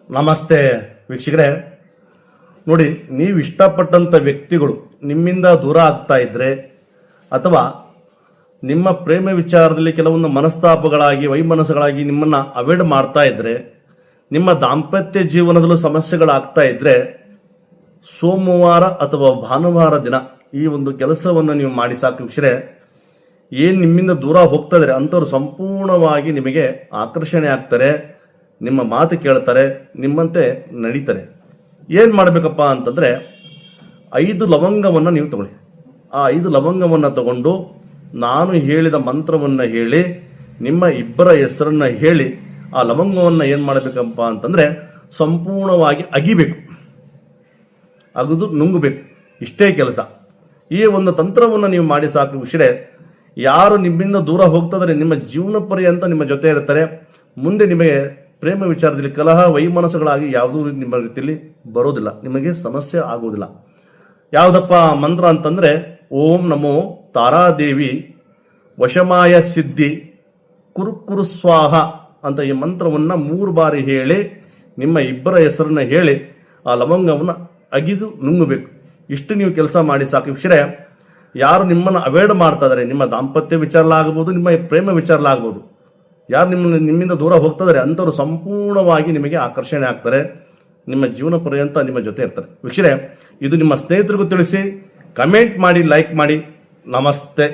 ನಮಸ್ತೆ ವೀಕ್ಷಕರೇ. ನೋಡಿ, ನೀವು ಇಷ್ಟಪಟ್ಟಂಥ ವ್ಯಕ್ತಿಗಳು ನಿಮ್ಮಿಂದ ದೂರ ಆಗ್ತಾ ಇದ್ರೆ ಅಥವಾ ನಿಮ್ಮ ಪ್ರೇಮ ವಿಚಾರದಲ್ಲಿ ಕೆಲವೊಂದು ಮನಸ್ತಾಪಗಳಾಗಿ ವೈಮನಸ್ಸುಗಳಾಗಿ ನಿಮ್ಮನ್ನು ಅವಾಯ್ಡ್ ಮಾಡ್ತಾ ಇದ್ರೆ, ನಿಮ್ಮ ದಾಂಪತ್ಯ ಜೀವನದಲ್ಲೂ ಸಮಸ್ಯೆಗಳಾಗ್ತಾ ಇದ್ರೆ, ಸೋಮವಾರ ಅಥವಾ ಭಾನುವಾರ ದಿನ ಈ ಒಂದು ಕೆಲಸವನ್ನು ನೀವು ಮಾಡಿ ಸಾಕು ವೀಕ್ಷಕರೇ. ಏನು ನಿಮ್ಮಿಂದ ದೂರ ಹೋಗ್ತಾ ಇದ್ದಾರೆ ಅಂಥವ್ರು ಸಂಪೂರ್ಣವಾಗಿ ನಿಮಗೆ ಆಕರ್ಷಣೆ ಆಗ್ತಾರೆ, ನಿಮ್ಮ ಮಾತು ಕೇಳ್ತಾರೆ, ನಿಮ್ಮಂತೆ ನಡೀತಾರೆ. ಏನು ಮಾಡಬೇಕಪ್ಪ ಅಂತಂದರೆ 5 ಲವಂಗವನ್ನು ನೀವು ತಗೊಳ್ಳಿ. ಆ 5 ಲವಂಗವನ್ನು ತಗೊಂಡು ನಾನು ಹೇಳಿದ ಮಂತ್ರವನ್ನು ಹೇಳಿ, ನಿಮ್ಮ ಇಬ್ಬರ ಹೆಸರನ್ನು ಹೇಳಿ, ಆ ಲವಂಗವನ್ನು ಏನು ಮಾಡಬೇಕಪ್ಪ ಅಂತಂದರೆ ಸಂಪೂರ್ಣವಾಗಿ ಅಗಿಬೇಕು, ಅಗದು ನುಂಗಬೇಕು. ಇಷ್ಟೇ ಕೆಲಸ. ಈ ಒಂದು ತಂತ್ರವನ್ನು ನೀವು ಮಾಡಿ ಸಾಕು ವೀಕ್ಷಕರೇ. ಯಾರು ನಿಮ್ಮಿಂದ ದೂರ ಹೋಗ್ತಿದ್ದಾರೆ ನಿಮ್ಮ ಜೀವನ ಪರ್ಯಂತ ನಿಮ್ಮ ಜೊತೆ ಇರ್ತಾರೆ. ಮುಂದೆ ನಿಮಗೆ ಪ್ರೇಮ ವಿಚಾರದಲ್ಲಿ ಕಲಹ ವೈಮನಸ್ಸುಗಳಾಗಿ ಯಾವುದೂ ನಿಮ್ಮ ರೀತಿಯಲ್ಲಿ ಬರೋದಿಲ್ಲ, ನಿಮಗೆ ಸಮಸ್ಯೆ ಆಗುವುದಿಲ್ಲ. ಯಾವುದಪ್ಪ ಮಂತ್ರ ಅಂತಂದರೆ ಓಂ ನಮೋ ತಾರಾದೇವಿ ವಶಮಾಯ ಸಿದ್ಧಿ ಕುರುಕುರು ಸ್ವಾಹ ಅಂತ ಈ ಮಂತ್ರವನ್ನು 3 ಬಾರಿ ಹೇಳಿ, ನಿಮ್ಮ ಇಬ್ಬರ ಹೆಸರನ್ನು ಹೇಳಿ, ಆ ಲವಂಗವನ್ನು ಅಗಿದು ನುಂಗಬೇಕು. ಇಷ್ಟು ನೀವು ಕೆಲಸ ಮಾಡಿ ಸಾಕು ವೀಕ್ಷಕರೇ. ಯಾರು ನಿಮ್ಮನ್ನು ಅವಾಯ್ಡ್ ಮಾಡ್ತಾ ಇದ್ದಾರೆ, ನಿಮ್ಮ ದಾಂಪತ್ಯ ವಿಚಾರಲಾಗಬಹುದು, ನಿಮ್ಮ ಪ್ರೇಮ ವಿಚಾರಲಾಗಬಹುದು, ಯಾರು ನಿಮ್ಮಿಂದ ದೂರ ಹೋಗ್ತಾ ಇದ್ದಾರೆ ಅಂಥವ್ರು ಸಂಪೂರ್ಣವಾಗಿ ನಿಮಗೆ ಆಕರ್ಷಣೆ ಆಗ್ತಾರೆ, ನಿಮ್ಮ ಜೀವನ ಪರ್ಯಂತ ನಿಮ್ಮ ಜೊತೆ ಇರ್ತಾರೆ ವೀಕ್ಷಕರೇ. ಇದು ನಿಮ್ಮ ಸ್ನೇಹಿತರಿಗೂ ತಿಳಿಸಿ, ಕಮೆಂಟ್ ಮಾಡಿ, ಲೈಕ್ ಮಾಡಿ. ನಮಸ್ತೆ.